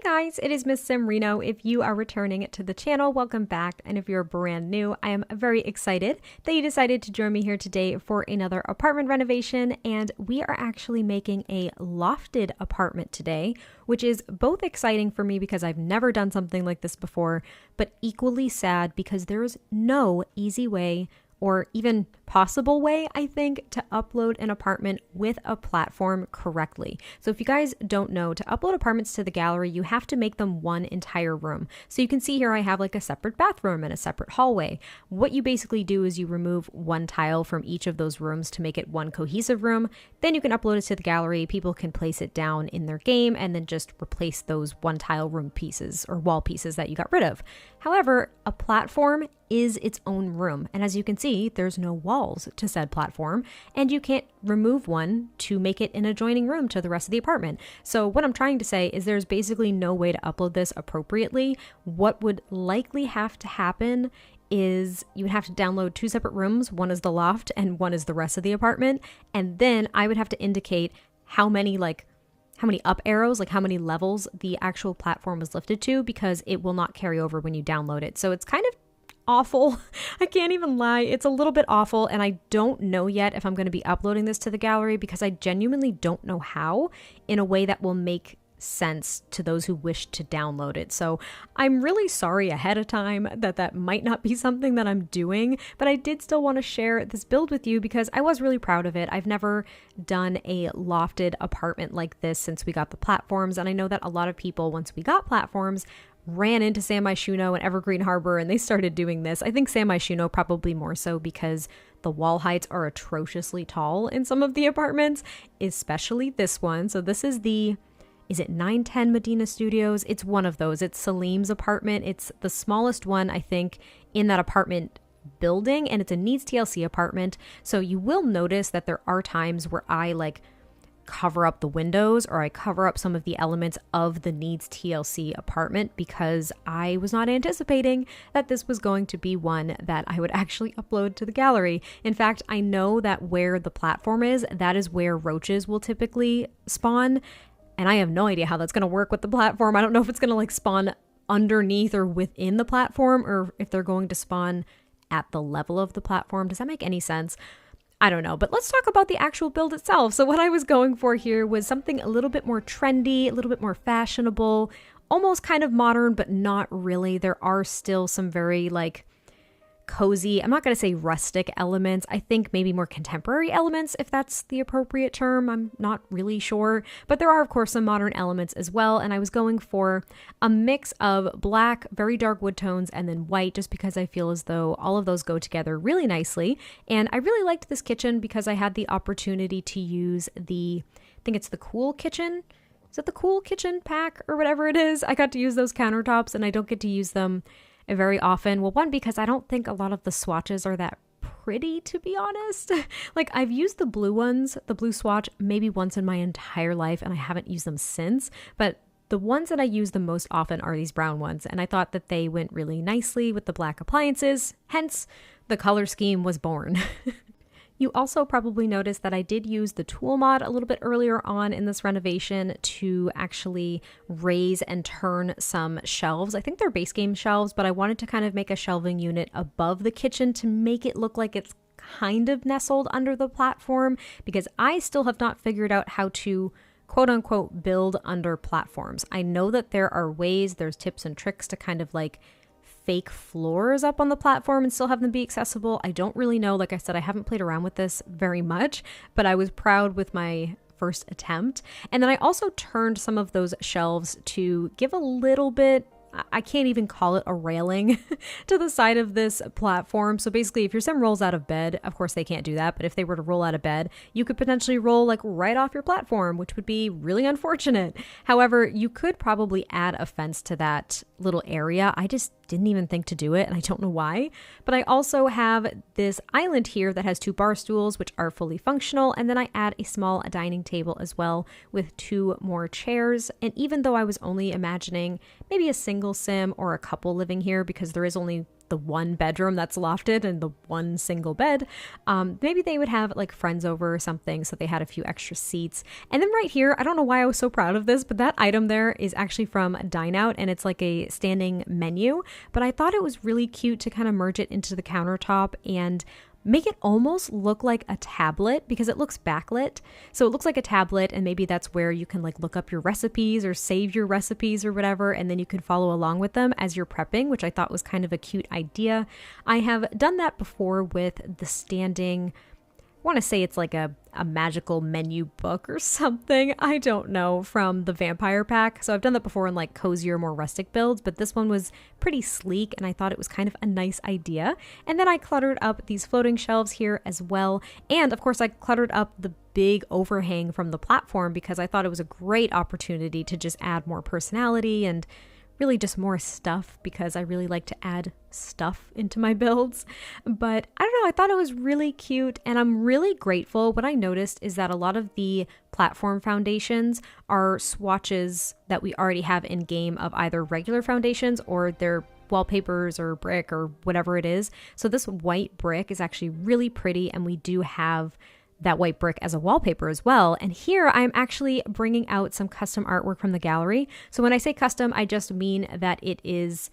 guys, it is MissSimReno. If you are returning to the channel, welcome back. And if you're brand new, I am very excited that you decided to join me here today for another apartment renovation. And we are actually making a lofted apartment today, which is both exciting for me because I've never done something like this before, but equally sad because there is no easy way or even possible way, I think, to upload an apartment with a platform correctly. So if you guys don't know, to upload apartments to the gallery, you have to make them one entire room. So you can see here I have like a separate bathroom and a separate hallway. What you basically do is you remove one tile from each of those rooms to make it one cohesive room. Then you can upload it to the gallery. People can place it down in their game and then just replace those one tile room pieces or wall pieces that you got rid of. However, a platform is its own room. And as you can see, there's no walls to said platform, and you can't remove one to make it an adjoining room to the rest of the apartment. So what I'm trying to say is there's basically no way to upload this appropriately. What would likely have to happen is you would have to download two separate rooms. One is the loft and one is the rest of the apartment. And then I would have to indicate how many up arrows, like how many levels the actual platform was lifted to, because it will not carry over when you download it. So it's kind of awful. I can't even lie. It's a little bit awful, and I don't know yet if I'm going to be uploading this to the gallery because I genuinely don't know how in a way that will make sense to those who wish to download it. So I'm really sorry ahead of time that might not be something that I'm doing, but I did still want to share this build with you because I was really proud of it. I've never done a lofted apartment like this since we got the platforms, and I know that a lot of people, once we got platforms, ran into MyShuno and Evergreen Harbor and they started doing this. I think MyShuno probably more so because the wall heights are atrociously tall in some of the apartments, especially this one. So this is is it 910 Medina Studios? It's one of those. It's Salim's apartment. It's the smallest one, I think, in that apartment building, and it's a Needs TLC apartment. So you will notice that there are times where I cover up the windows or I cover up some of the elements of the Needs TLC apartment because I was not anticipating that this was going to be one that I would actually upload to the gallery. In fact, I know that where the platform is, that is where roaches will typically spawn. And I have no idea how that's going to work with the platform. I don't know if it's going to spawn underneath or within the platform or if they're going to spawn at the level of the platform. Does that make any sense? I don't know, but let's talk about the actual build itself. So what I was going for here was something a little bit more trendy, a little bit more fashionable, almost kind of modern, but not really. There are still some very cozy, I'm not going to say rustic elements. I think maybe more contemporary elements, if that's the appropriate term. I'm not really sure, but there are of course some modern elements as well. And I was going for a mix of black, very dark wood tones, and then white, just because I feel as though all of those go together really nicely. And I really liked this kitchen because I had the opportunity to use I think it's the Cool Kitchen. Is it the Cool Kitchen pack or whatever it is? I got to use those countertops and I don't get to use them very often. Well, one, because I don't think a lot of the swatches are that pretty, to be honest. I've used the blue ones, the blue swatch, maybe once in my entire life, and I haven't used them since. But the ones that I use the most often are these brown ones, and I thought that they went really nicely with the black appliances, hence the color scheme was born. You also probably noticed that I did use the tool mod a little bit earlier on in this renovation to actually raise and turn some shelves. I think they're base game shelves, but I wanted to kind of make a shelving unit above the kitchen to make it look like it's kind of nestled under the platform, because I still have not figured out how to quote unquote build under platforms. I know that there are ways, there's tips and tricks to kind of fake floors up on the platform and still have them be accessible. I don't really know. Like I said, I haven't played around with this very much, but I was proud with my first attempt. And then I also turned some of those shelves to give a little bit, I can't even call it a railing to the side of this platform. So basically, if your sim rolls out of bed, of course they can't do that, but if they were to roll out of bed, you could potentially roll right off your platform, which would be really unfortunate. However, you could probably add a fence to that little area. I just didn't even think to do it, and I don't know why. But I also have this island here that has two bar stools, which are fully functional, and then I add a small dining table as well with two more chairs. And even though I was only imagining maybe a single sim or a couple living here, because there is only the one bedroom that's lofted and the one single bed. Maybe they would have like friends over or something, so they had a few extra seats. And then right here, I don't know why I was so proud of this, but that item there is actually from Dine Out, and it's like a standing menu. But I thought it was really cute to kind of merge it into the countertop and make it almost look like a tablet because it looks backlit. So it looks like a tablet, and maybe that's where you can like look up your recipes or save your recipes or whatever, and then you can follow along with them as you're prepping, which I thought was kind of a cute idea. I have done that before with the standing, I want to say it's like a magical menu book or something, I don't know, from the Vampire Pack. So I've done that before in like cozier, more rustic builds, but this one was pretty sleek and I thought it was kind of a nice idea. And then I cluttered up these floating shelves here as well. And of course I cluttered up the big overhang from the platform because I thought it was a great opportunity to just add more personality and really just more stuff, because I really like to add stuff into my builds. But I don't know, I thought it was really cute, and I'm really grateful. What I noticed is that a lot of the platform foundations are swatches that we already have in game of either regular foundations or they're wallpapers or brick or whatever it is. So this white brick is actually really pretty, and we do have that white brick as a wallpaper as well. And here I'm actually bringing out some custom artwork from the gallery. So when I say custom, I just mean that it is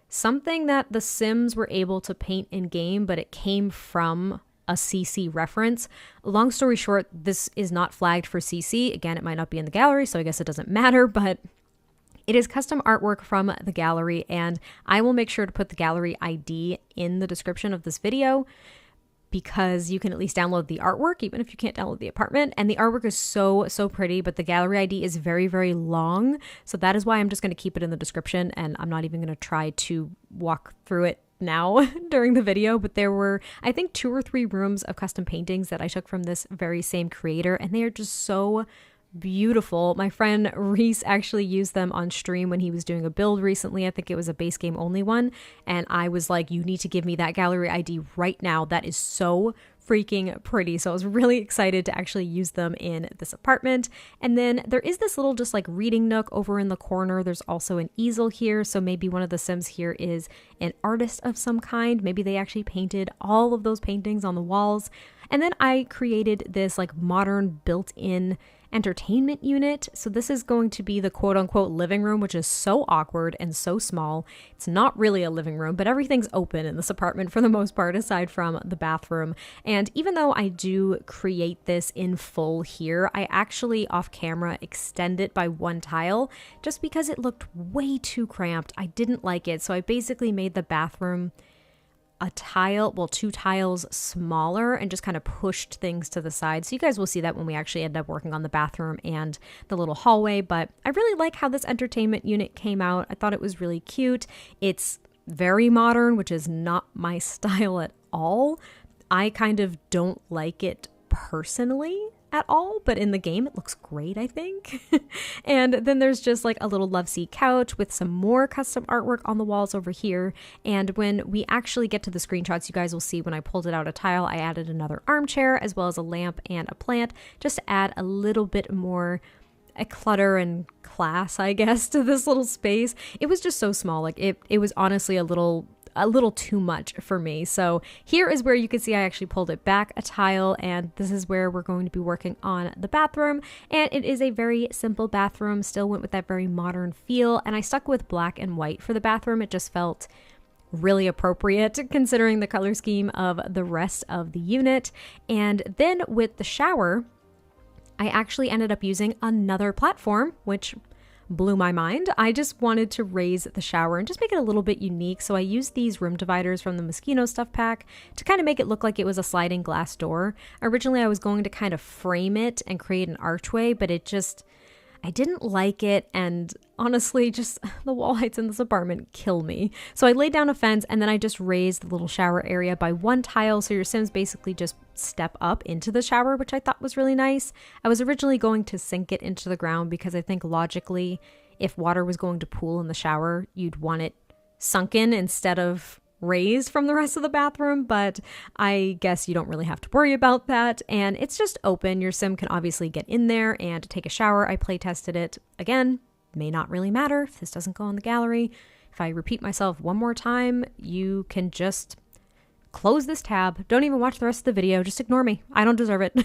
something that the Sims were able to paint in game, but it came from a CC reference. Long story short, this is not flagged for CC. Again, it might not be in the gallery, so I guess it doesn't matter, but it is custom artwork from the gallery, and I will make sure to put the gallery ID in the description of this video, because you can at least download the artwork, even if you can't download the apartment. And the artwork is so pretty, but the gallery ID is very long. So that is why I'm just going to keep it in the description, and I'm not even going to try to walk through it now during the video. But there were, I think, 2 or 3 rooms of custom paintings that I took from this very same creator, and they are just so beautiful. My friend Reese actually used them on stream when he was doing a build recently. I think it was a base game only one. And I was like, you need to give me that gallery ID right now. That is so freaking pretty. So I was really excited to actually use them in this apartment. And then there is this little just like reading nook over in the corner. There's also an easel here. So maybe one of the Sims here is an artist of some kind. Maybe they actually painted all of those paintings on the walls. And then I created this like modern built-in entertainment unit. So this is going to be the quote-unquote living room, which is so awkward and so small. It's not really a living room, but everything's open in this apartment for the most part, aside from the bathroom. And even though I do create this in full here, I actually off camera extend it by 1 tile just because it looked way too cramped. I didn't like it. So I basically made the bathroom a tile, well, 2 tiles smaller, and just kind of pushed things to the side. So you guys will see that when we actually end up working on the bathroom and the little hallway. But I really like how this entertainment unit came out. I thought it was really cute. It's very modern, which is not my style at all. I kind of don't like it personally at all, but in the game it looks great, I think. And then there's just like a little loveseat couch with some more custom artwork on the walls over here. And when we actually get to the screenshots, you guys will see when I pulled it out a tile, I added another armchair as well as a lamp and a plant, just to add a little bit more a clutter and class, I guess, to this little space. It was just so small. Like it was honestly a little too much for me. So here is where you can see I actually pulled it back a tile, and this is where we're going to be working on the bathroom. And it is a very simple bathroom, still went with that very modern feel, and I stuck with black and white for the bathroom. It just felt really appropriate considering the color scheme of the rest of the unit. And then with the shower, I actually ended up using another platform, which blew my mind. I just wanted to raise the shower and just make it a little bit unique. So I used these room dividers from the MissSimReno stuff pack to kind of make it look like it was a sliding glass door. Originally, I was going to kind of frame it and create an archway, but I didn't like it, and honestly, just the wall heights in this apartment kill me. So I laid down a fence, and then I just raised the little shower area by 1 tile, so your Sims basically just step up into the shower, which I thought was really nice. I was originally going to sink it into the ground because I think logically, if water was going to pool in the shower, you'd want it sunken instead of raised from the rest of the bathroom, but I guess you don't really have to worry about that. And it's just open. Your Sim can obviously get in there and take a shower. I play tested it. Again, may not really matter if this doesn't go in the gallery. If I repeat myself one more time, you can just close this tab. Don't even watch the rest of the video. Just ignore me. I don't deserve it.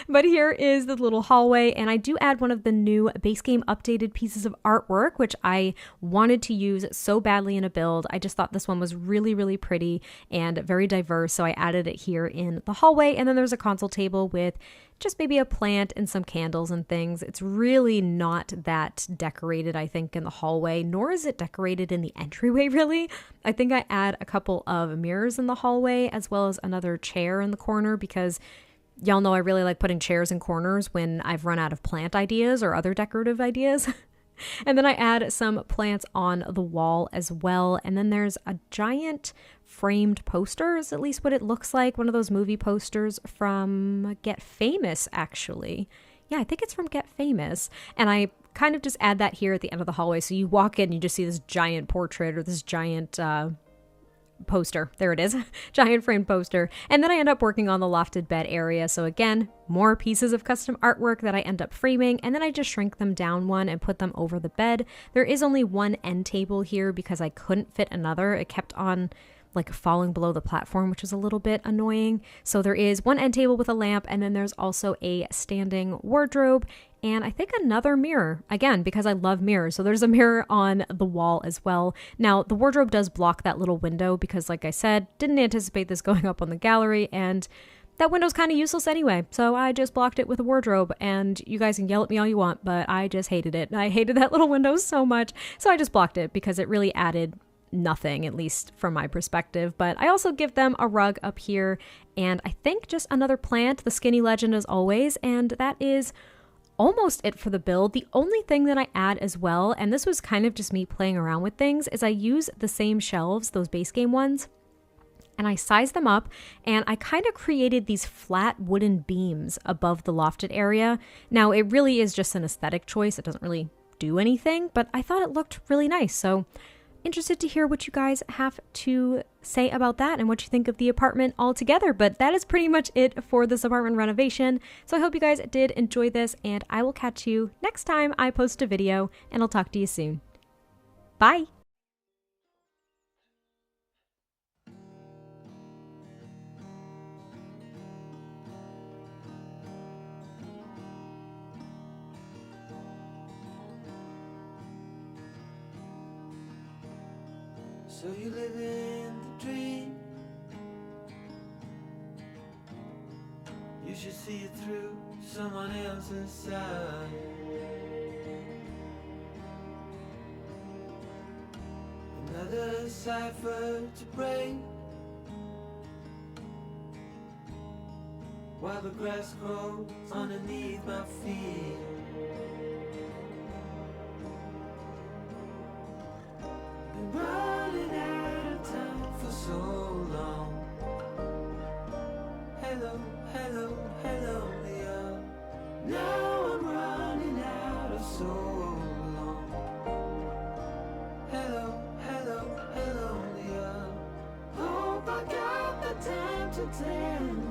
But here is the little hallway, and I do add one of the new base game updated pieces of artwork, which I wanted to use so badly in a build. I just thought this one was really, really pretty and very diverse, so I added it here in the hallway. And then there's a console table with just maybe a plant and some candles and things. It's really not that decorated, I think, in the hallway, nor is it decorated in the entryway, really. I think I add a couple of mirrors in the hallway as well as another chair in the corner because y'all know I really like putting chairs in corners when I've run out of plant ideas or other decorative ideas. And then I add some plants on the wall as well. And then there's a giant framed poster, is at least what it looks like. One of those movie posters from Get Famous, actually. Yeah, I think it's from Get Famous. And I kind of just add that here at the end of the hallway. So you walk in, you just see this giant portrait or this giant poster. There it is. Giant frame poster. And then I end up working on the lofted bed area. So again, more pieces of custom artwork that I end up framing, and then I just shrink them down one and put them over the bed. There is only one end table here because I couldn't fit another. It kept on like falling below the platform, which is a little bit annoying. So there is one end table with a lamp, and then there's also a standing wardrobe and I think another mirror, again, because I love mirrors. So there's a mirror on the wall as well. Now, the wardrobe does block that little window because, like I said, didn't anticipate this going up on the gallery, and that window's kind of useless anyway. So I just blocked it with a wardrobe, and you guys can yell at me all you want, but I just hated it. I hated that little window so much. So I just blocked it because it really added nothing, at least from my perspective. But I also give them a rug up here, and I think just another plant, the Skinny Legend as always, and that is almost it for the build. The only thing that I add as well, and this was kind of just me playing around with things, is I use the same shelves, those base game ones, and I sized them up, and I kind of created these flat wooden beams above the lofted area. Now, it really is just an aesthetic choice. It doesn't really do anything, but I thought it looked really nice. So interested to hear what you guys have to say about that and what you think of the apartment altogether. But that is pretty much it for this apartment renovation. So I hope you guys did enjoy this, and I will catch you next time I post a video, and I'll talk to you soon. Bye! So you live in the dream. You should see it through someone else's side. Another cipher to break, while the grass grows underneath my feet. Been running out of time for so long. Hello, hello, hello, Leah. Now I'm running out of so long. Hello, hello, hello, Leah. Hope I got the time to tell.